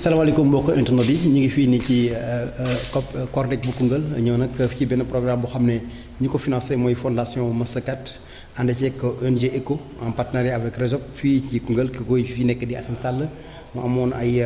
salaamaaleykum mbokk internet yi ñu ngi fii nii ci Cordec bu Koungheul ñëw nag ci benn programme boo xam ne ñi ko financé mooy fondation Mastercard ànd ceeg ONG ECHO en partenariat avec Resop fii ci Koungheul ki koy fii nekk di Assane Sall mu amoon ay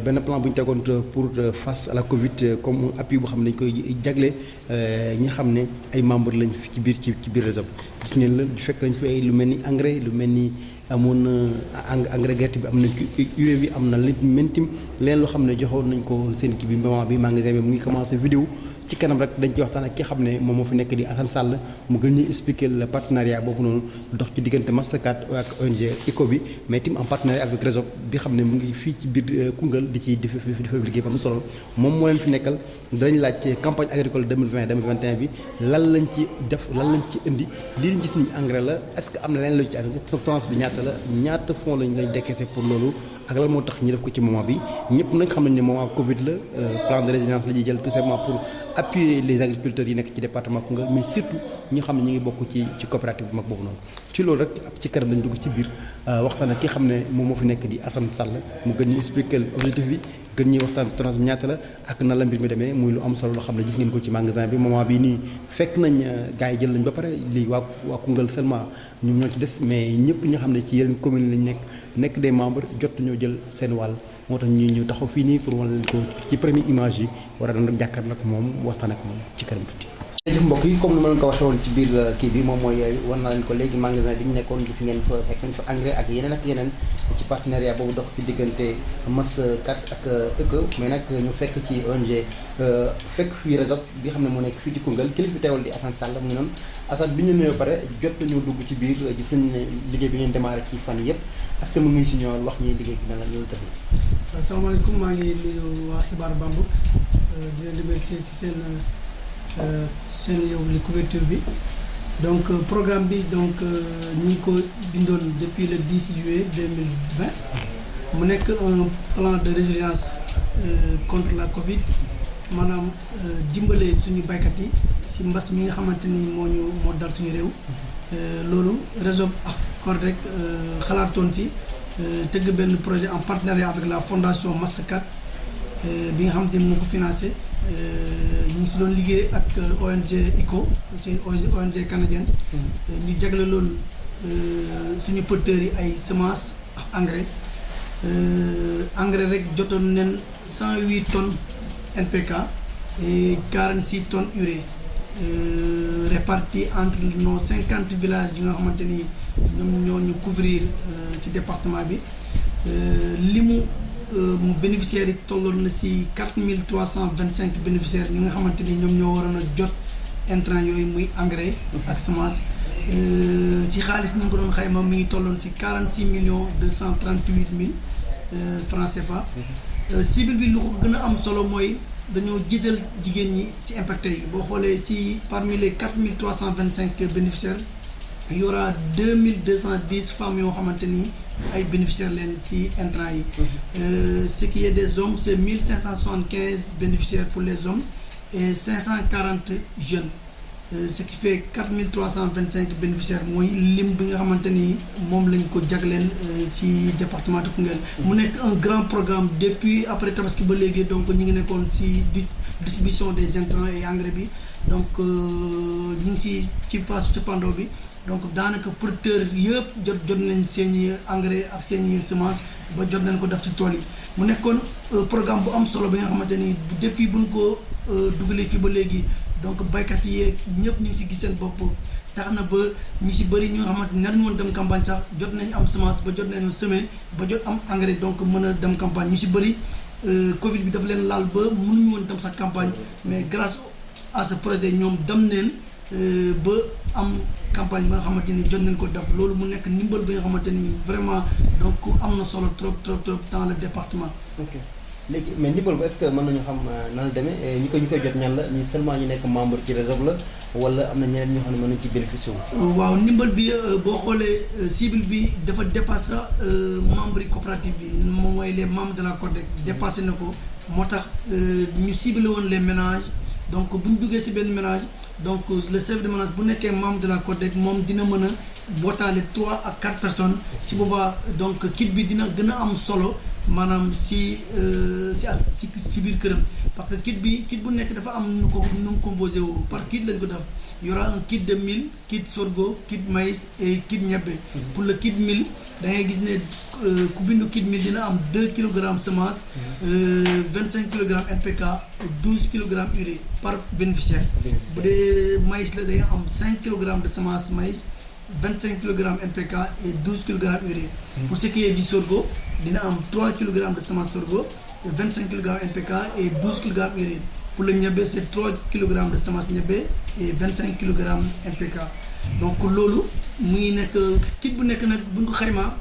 benn plan bu ñu tegoon pour face à la Covid comme appui boo xam ne dañ koy jagle ñi xam ne ay membres lañ ci biir Resop gis ngeen la fekk nañ fi ay lu mel ni engrais lu mel ni amoon engrais gerte bi am na urée bi am na li mentim leen loo xam ne joxoon nañ ko seen kii bi moment bi magasin bi mu ngi commencé vidéo ci kanam rek dañ ci waxtaan ak ki xam ne moom moo fi nekk di Assane Sall mu gën ñuy expliquer le partenariat boobu noonu dox ci diggante Mastercard ak ONG ECHO bi mais tim en partenariat avec Resop bi xam ne mu ngi fii ci biir Koungheul di ci def liggéey ba mu solo moom moo leen fi nekkal danañ laaj ci campagne agricole 2020 2021 bi lan lañ ci def lan lañ ci indi lii lañ gis ni engrais la est-ce que am na leen lu ci substance bi ñaata la ñaata fonds lañ décaissé pour loolu ak lan moo tax ñu def ko ci moment bi ñëpp nag xam nañ ne moment Covid la plan de résilience la ñuy jël tout simplement pour appuyer les agriculteurs yi nekk ci département Koungheul mais surtout ñi xam ne ñu ngi bokk ci coopérative bu mag boobu noonu ci loolu rek ci kanam lañ dugg ci biir waxtaan ak ki xam ne moom moo fi nekk di Assane Sall mu gën ñu expliquer objectif bi gën ñuy waxtaan tonnage bi ñaata la ak na la mbir mi demee muy lu am solo loo xam ne gis ngeen ko ci magasin bi moment bi nii fekk nañ gars yi jël nañ ba pare lii waa Koungheul seulement ñoom ñoo ci des mais ñëpp ñi xam ne ci yeneen commune lañ nekk des membres jot ñoo jël seen wàll moo tax ñu taxaw fii nii pour wan leen ko ci première image yi war a doon jàkkaarloo ak moom waxtaan ak moom ci kanam tuuti. jërëjëf mbokk yi comme ni ma leen ko waxee woon ci biir kii bi moom mooy wan naa leen ko léegi magasin bi ñu nekkoon gis ngeen fa fekk nañ fa engrais ak yeneen ci partenariat boobu dox ci diggante Mastercard ak ECHO mais nag ñu fekk ci ONG fekk fii Resop bi xam ne moo nekk fii ci Koungheul kilifa teewal di Assane Sall mu ngi noonu Assane bi ñu nuyoo pare jot nañu dugg ci biir gis nañ ne liggéey bi ngeen démarré ci fan yëpp est-ce que mën nga si ñëwal wax ñi liggéey bi nan la ñuy tëddee. asalaamaaleykum maa ngi nuyu waa xibaar Bambouk di leen remercier ci seen yow li couverture bi donc programme bi donc ñu ngi ko bindoon depuis le 10 juillet 2020 mu nekk un plan de résilience contre la Covid maanaam dimbale suñu baykat yi si mbas mi nga xamante ni moo dal suñu réew loolu Resop ak Cordec xalaatoon ci tëgg benn projet en partenariat avec la fondation Mastercard bi nga xamante ni moo ko financé ñu ngi si doon liggéey ak ONG ECHO c'est une ONG canadienne ñu jagle loolu suñu porteurs yi ay semences ak engrais rek jotoon nen 108 tonnes NPK et 46 tonnes urée réparties entre nos 50 villages yi nga xamante ni ñoom ñoo ñu couvrir ci département bi limu bénéficiaires yi tolloon na si 4325 bénéficiaires ñi nga xamante ni ñoom ñoo waroon a jot intrant yooyu muy engrais ak semence si xaalis ñu ngi ko doon xayma mi ngi tolloon si 46 millions 238 mille francs CFA. cible bi lu ko gën a am solo mooy dañoo jiital jigéen ñi si impacté yi boo xoolee si parmi les 4325 bénéficiaires il y aura 2210 femmes yoo xamante ni ay bénéficiaires leen ci intrants yi. Ce qui est des hommes c'est 1575 bénéficiaires pour les hommes et 540 jeunes ce qui fait 4325 bénéficiaires mooy lim bi nga xamante ni moom lañ ko jagleen ci département de Koungheul. mu nekk un grand programme depuis après Tabaski ba léegi donc ñu ngi nekkoon ci distribution des intrants et engrais bi donc ñu ngi ci phase cappaandaw bi. donc daanaka producteurs yëpp jot nañ seeni engrais ak seeni semence ba jot nañ ko def ci tool yi mu nekkoon programme bu am solo bi nga xamante ni depuis buñ ko dugalee fii ba léegi donc baykat yi ñëpp ñu ngi ci gis seen bopp tax na ba ñu si bëri ñi nga xamante ni nar ñu woon dem campagne sax jot nañu am semence ba jot nañu semer ba jot am engrais donc mën a dem campagne ñu si bëri Covid bi dafa leen laal ba mënuñu woon dem sax campagne mais grâce à ce projet ñoom dem neen ba am campagne ba nga xamante ni jot nañ ko def loolu mu nekk ndimbal bi nga xamante ni vraiment donc am na solo trop dans le département. ok léegi mais ndimbal ba est-ce que mën nañu xam nan la demee ñi koy jot ñan la ñi seulement ñu nekk membre ci Resop la wala am na ñeneen ñoo xam ne mën nañu ci bénéficier wu. waaw ndimbal bi boo xoolee cible bi dafa dépassé membre yi coopérative bi moom mooy les membres de la Cordec dépassé na ko moo tax ñu ciblé woon les ménages donc bu ñu duggee ci benn ménage. donc le chef de ménage bu nekkee membre de la Cordec moom dina mën a bootaale 3 à 4 personnes si boobaa donc kit bi dina gën a am solo maanaam si biir këram parce que kit bu nekk dafa am nu mu composé wu par kit lañ ko def y aura un kit de mil, kit sorgho, kit maïs et kit ñebbe. Pour le kit mil da ngay gis ne ku bindu kit mil dina am 2 kg semence 25 kg NPK et 12 kg urée par bénéficiaire. Bu dee maïs la day am 5 kg de semence maïs, 25 kg NPK et 12 kg urée. Pour ce qui est du sorgho, dina am 3 kg de semence sorgho, 25 kg NPK et 12 kg urée. Pour le ñebbe, c'est 3 kg de semence ñebbe et 25 kg NPK. Donc loolu mu ngi nekk kit bu nekk nag bu ñu ko xaymaa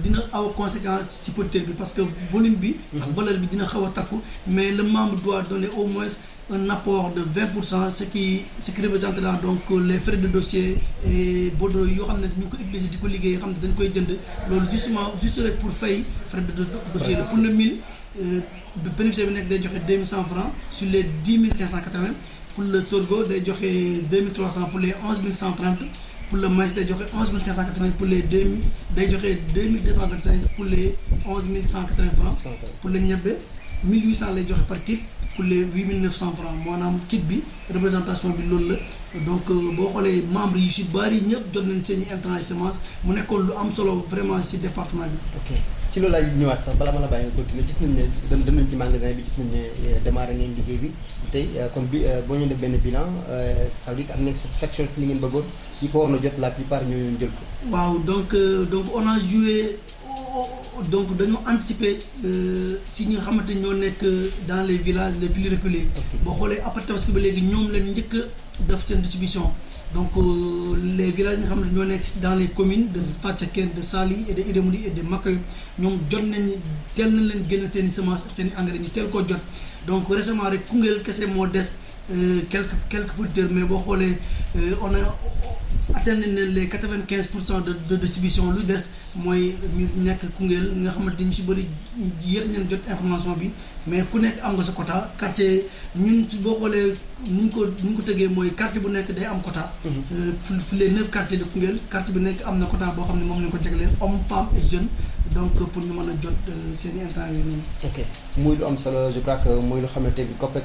dina aw conséquence ci producteur bi parce que volume bi ak valeur bi dina xaw a takku, mais le membre doit donner au moins un apport de 20%, ce qui représentera donc les frais de dossier et bordereau yoo xam ne ñu ngi ko utiliser di ko liggéey yoo xam ne dañ koy jënd loolu juste rek pour fay frais de dossier la. Pour le 1000 bénéficiaire bi nekk day joxe 2100 francs sur les 10 580. Pour le sorgho day joxe 2300 pour les 11 130. Pour le maïs day joxe 11 580 pour les 2000 day joxe 2225 pour les 11 180 francs. Pour le ñebbe 1800 lay joxe par kit pour les 8900 francs maanaam kit bi représentation bi loolu la. Donc boo xoolee membres yi si bari ñëpp jot nañ seen i intrants et semences mu nekkoon lu am solo vraiment si département bi. ok ci loolu laay ñëwaat sax bala ma la bàyyi nga continuer gis nañ ne dem nañ ci magasin bi gis nañ ne démarré ngeen liggéey bi tey kon bi boo ñu def benn bilan ça veut dire am ngeen satisfaction ci li ngeen bëggoon ñi ko war na jot la plupart ñoo jël ko. waaw donc on a joué donc dañoo anticiper si ñi nga xamante ñoo nekk dans les villages les plus reculés. boo xoolee après Tabaski ba léegi ñoom leen njëkk a def seen distribution. Donc les villages yi nga xam ne ñoo nekk dans les communes de Fathiakene, de Saly et de Ida Mouride et de Makayo ñoom jot nañ teel nañ leen génn seen i semence seen i engrais ñu teel koo jot. Donc récemment rek Koungheul kese moo des quelques producteurs, mais boo xoolee on a atteint les 95% de distribution. Lu des mooy ñu nekk Koungheul nga xamante ni ñu si bëri yéex nañ jot information bi, mais ku nekk am nga sa quota. Quartier ñun boo xoolee nu ñu ko tëggee mooy quartier bu nekk day am quota. Pour les 9 quartiers de Koungheul quartier bu nekk am na quota boo xam ne moom lañ ko jagleel hommes, femmes et jeunes, donc pour ñu mën a jot seen i intrants yooyu noonu. ok muy lu am solo, je crois que muy lu xamante bi COPEC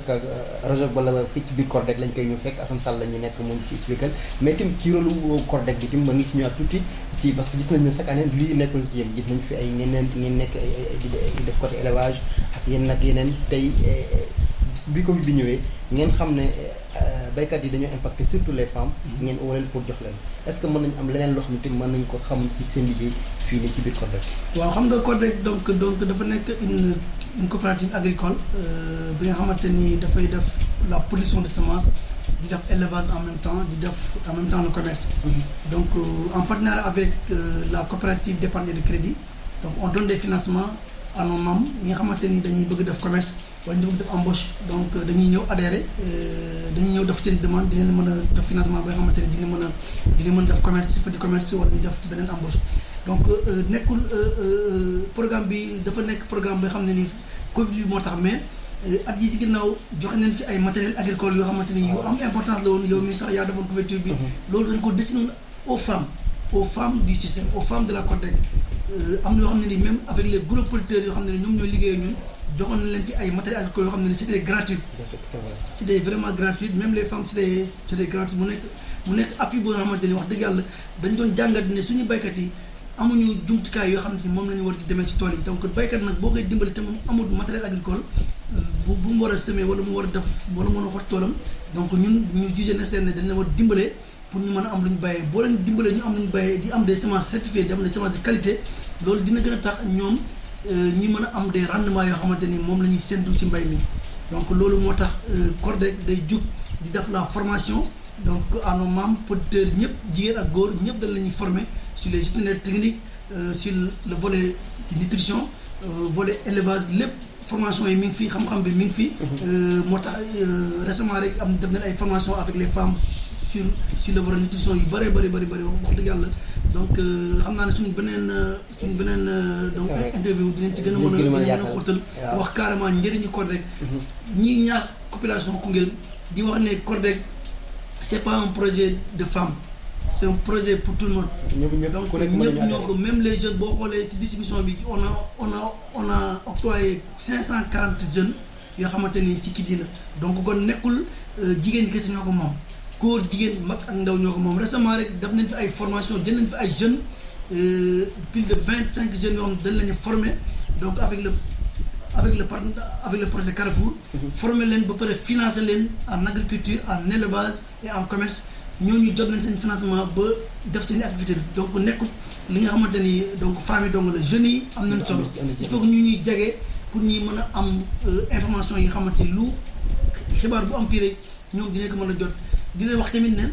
réseau bala fii ci biir CORDEC lañ koy ñu fekk Assane Sall la ñu nekk mu ngi ci expliqué mais tim ci rôle CORDEC bi tim ma ngi si ñëwaat tuuti ci parce que gis nañ ne chaque année lii nekkul ci yéen gis nañ fi ay ngeen nekk di def côté élevage ak yeneen tey bi Covid bi ñëwee ngeen xam ne baykat yi dañoo impacté surtout les femmes ngeen oo leen pour jox leen est-ce que mën nañu am leneen loo xam ne tamit mën nañu ko xam ci seen liggéey fii nii ci biir CORDEC. waaw xam nga CORDEC donc dafa nekk une coopérative agricole bi nga xamante ni dafay def la production de semences di def élevage en même temps di def en même temps le commerce. Donc en partenariat avec la coopérative d'épargne et de crédit, donc on donne des financements à nos membres ñi nga xamante ni dañuy bëgg def commerce wala ñu bëgg def embauche, donc dañuy ñëw adhérer dañuy ñëw def seen demande di leen mën a def financement ba nga xamante ni dina mën a def commerce petit commerce wala ñu def beneen embauche. Donc nekkul programme bi dafa nekk programme bi xam ne ni Covid bi moo tax, mais at yi si ginnaaw joxe nañ fi ay matériel agricole yoo xamante ni yu am importance la woon. Yow mi sax yaa defoon couverture bi. Loolu dañ ko destiné aux femmes du système, aux femmes de la CORDEC. Am na yoo xam ne ni même avec les gros producteurs yoo xam ne ni ñoom ñoo liggéey ñun joxoon na leen fi ay matériel agricole yoo xam ne ni c'était gratuit. C'était vraiment gratuit, même les femmes c'était gratuit. mu nekk appui boo xamante ni wax dëgg yàlla dañ doon jàngat ne suñu baykat yi amuñu jumtukaay yoo xam ne moom la ñu war a demee ci tool yi. Donc baykat nag boo koy dimbali te moom amul matériel agricole bu mu war a semer wala mu war a def wala mu war a xot toolam, donc ñun ñu jugé na seen ne dañ leen war a dimbale pour ñu mën a am lu ñu bàyyee. Boo leen dimbalee ñu am lu ñu bàyyee di am des semences certifiées, di am des semences de qualité, loolu dina gën a tax ñoom ñi mën a am des rendements yoo xamante ni moom la ñuy séntu ci mbay mi. Donc loolu moo tax CORDEC day jug di def la formation donc à nos membres producteurs ñëpp jigéen ak góor ñëpp dañ la ñuy former sur les itinéraires techniques, sur le volet nutrition, volet élevage, lépp formation yi mi ngi fi, xam-xam bi mi ngi fi. moo tax récemment rek am def nañ ay formation avec les femmes sur le volet nutrition yu bëri wax dëgg yàlla. Donc xam naa ne suñu beneen donc interview dinañ ci gën a mën a xóotal wax carrément njëriñu CORDEC. ñi ñaax population Koungheul di wax ne CORDEC c'est pas un projet de femmes, c'est un projet pour tout le monde. Donc ñëpp ñoo ko même les jeunes boo xoolee ci distribution bi on a octroyé 540 jeunes yoo xamante ni ci kit yi la donc kon nekkul jigéen ñi kese ñoo ko moom góor jigéen mag ak ndaw ñoo ko moom récemment rek def nañ fi ay formation jël nañ fi ay jeunes plus de 25 jeunes yoo xam dañ lañu former donc avec le projet Carrefour. former leen ba pare financer leen en agriculture en élevage et en commerce ñooñu jot nañ seen financement ba def seen activité bi donc nekkul li nga xamante ni donc femmes yi donc la jeunes yi am nañ solo il faut que ñu ñuy jege pour ñuy mën a am information yi nga xamante ni lu xibaar bu am fii rek ñoom dinañ ko mën a jot di leen wax tamit ne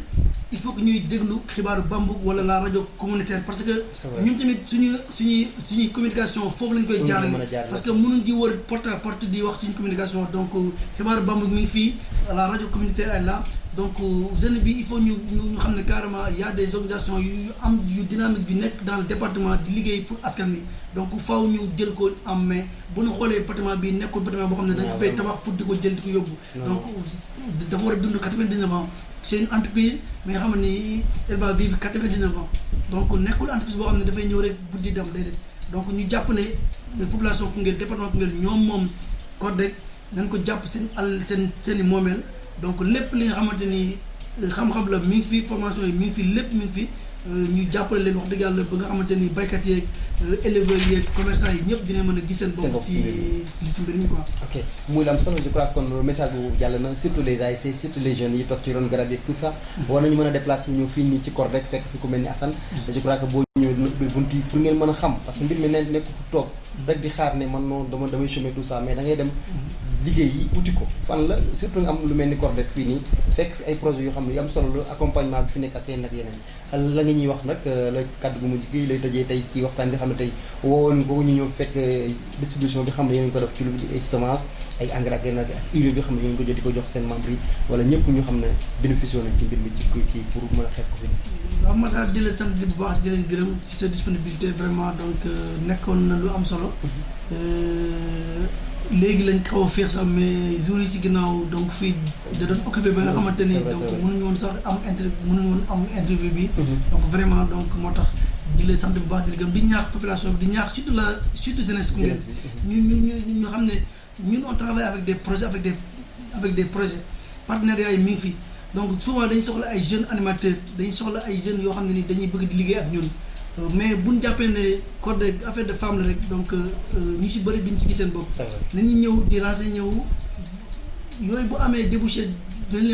il faut que ñuy déglu xibaaru Bambouk wala la rajo communautaire parce que ñun tamit suñuy communication foofu lañ koy jaarale parce que mënuñ di wër porte à porte di wax suñu communication donc xibaaru Bambouk mi ngi fii la rajo communautaire est là donc jeune bi il faut ñu xam ne carrément y a des organisations yu dynamique yu nekk dans le département di liggéey pour askan wi donc faaw ñu jël ko en main bu ñu xoolee bâtiment bi nekkul bâtiment boo xam ne dañ ko fay tabax pour di ko jël di ko yóbbu donc dafa war a dund 99 ans c'est une entreprise mais nga xam ni elle va vivre 99 ans donc nekkul entreprise boo xam ne dafay ñëw rek buddi dem déedéet donc ñu jàpp ne population Koungheul département Koungheul ñoom moom CORDEC nañ ko jàpp seen i moomeel donc lépp li nga xamante ni xam-xam la mi ngi fi formation yi mi ngi fi lépp mi ngi fi ñu jàppale leen wax dëgg yàlla ba nga xamante ni baykat yeeg éleveurs yeeg commerçants yi ñëpp dina mën a gis seen bopp ci mbir mi quoi. ok muy la am solo je crois kon message boobu jàll na surtout les ASC surtout les jeunes yi toog ci ron garab yi tout ça war nañu mën a déplacer ñëw fii nii ci CORDEC fekk fi ku mel ni Assane je crois que boo ñëwee bunt yi pour ngeen mën a xam parce que mbir mi nekk pour toog rek di xaar ne man noonu damay chômer tout ça mais da ngay dem liggéey yi uti ko fan la surtout nga am lu mel ni CORDEC fii nii fekk fi ay projets yoo xam ne yu am solo la accompagnement bi fi nekk ak yeneen ak yeneen la nga ñuy wax nag la kàddu gu mujj gi lay tëjee tey ci waxtaan bi xam ne tey wowoon boobu ñu ñëw fekk distribution bi xam ne yéen ko def ci lu ay semence ay engrais ak yeneen ak urée bi xam ne yéen ko jot di ko jox seen membres yi wala ñëpp ñu xam ne bénéficié nañ ci mbir mi ci pour mën a xeex ko fi. waaw Matar di la sant bu baax di leen gërëm ci sa disponibilité vraiment donc nekkoon na lu am solo léegi lañ xaw a féex sax mais jours yi si ginnaaw donc fii da doon occupé ba nga xamante ni donc mënuñu woon sax am interview bi donc vraiment donc moo tax di la sant bu baax di la gërëm di ñaax population bi di ñaax surtout jeunesse Koungheul ñu xam ne ñun on travaille avec des projets avec des projets partenariats yi mi ngi fi donc souvent dañuy soxla ay jeunes animateurs dañuy soxla ay jeunes yoo xam ne ni dañuy bëgg di liggéey ak ñun mais bu ñu jàppee ne CORDEC affaire de femme la rek donc ñu si bëri duñ si gis seen bopp. nañu ñëw di renseigner ñëw yooyu bu amee débouché dina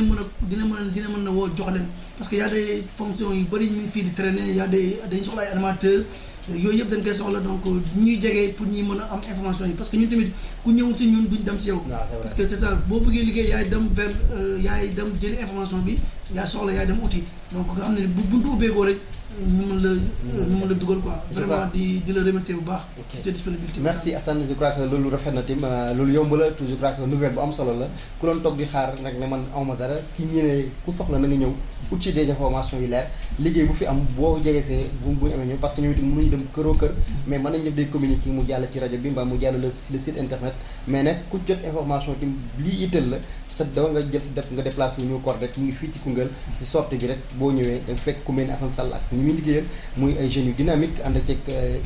mën a woo jox leen parce que y a des fonctions yu bëri ñu fii di traîner y a dañuy soxla ay animateurs yooyu yëpp dañ koy soxla donc ñuy jege pour ñuy mën a am information yi parce que ñun tamit ku ñëwul si ñun duñ dem si yow. parce que c'est ça boo bëggee liggéey yaay dem vers yaay dem jëli information bi yaa soxla yaay dem uti donc nga xam ne bu buntu ubbeekoo rek. ñu mën la dugal quoi vraiment di la remercier bu baax ci sa disponibilité. merci Assane je crois que loolu rafet na tim loolu yomb la je crois que nouvelle bu am solo la ku doon toog di xaar nag ne man awma dara ki ñëwee ku soxla na nga ñëw ut ci des informations yu leer liggéey bu fi am boo jegesee bu ñu amee ñëw parce que ñoom itam mënuñu dem këroo kër mais mën nañ def day communiquer mu jàll ci rajo bi mbaa mu jàll le site internet mais nag ku jot information tim lii itteel la sa dawa nga jël def nga déplacé wu ñu CORDEC mu ngi fii ci Koungheul ci sortie bi rek boo ñëwee da fekk ku mel ni Assane Sall ak muy liggéeyal muy ay jeunes yu dynamique ànd ceeg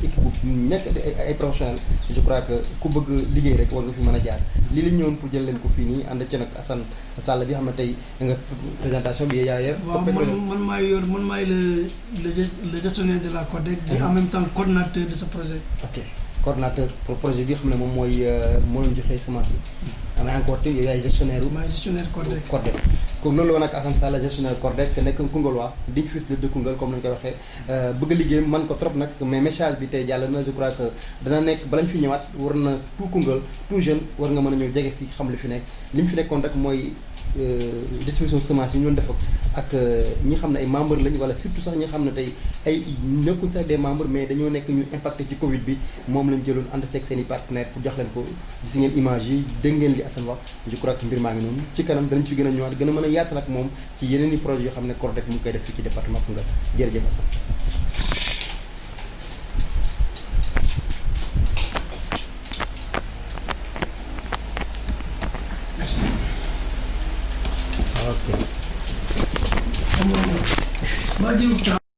équipe bu nekk ay professionnels je crois que ku bëgg liggéey rek war nga fi mën a jaar lii la ñëwoon pour jël leen ko fii nii ànd ci nag Assane Sall bi xam ne tey nga présentation bi yaa yor. waaw man maay le gestionnaire de la CORDEC. et en même temps coordonnateur de ce projet. ok coordonnateur pour projet bi xam ne moom mooy moo leen joxee semence yi. amee encore te yow yaay gestionnaire u. maay gestionnaire CORDEC. kon loolu la woon ak Assane Sall gestionnaire CORDEC nekk Koungheul waa di fils de Koungheul comme nañu koy waxee bëgg liggéey man ko trop nag mais message bi tey jàll na je crois que dana nekk bala ñu fi ñëwaat war na tout Koungheul tout jeune war nga mën a ñëw jege si xam li fi nekk li mu fi nekkoon rek mooy distribution semence yi ñoon def ak ñi xam ne ay membres lañ wala surtout sax ñi xam ne tey ay nekkuñ sax des membres mais dañoo nekk ñu impacté ci Covid bi moom lañ jëloon ànd ceeg seen i partenaires pour jox leen ko gis ngeen image yi dégg ngeen li Assane wax je crois que mbir maa ngi noonu ci kanam danañ ci gën a ñëwaat gën a mën a yaatal ak moom ci yeneen i projets yoo xam ne CORDEC mu ngi koy def fii ci département Koungheul jërëjëf Assane. Ok. waa jërëjëf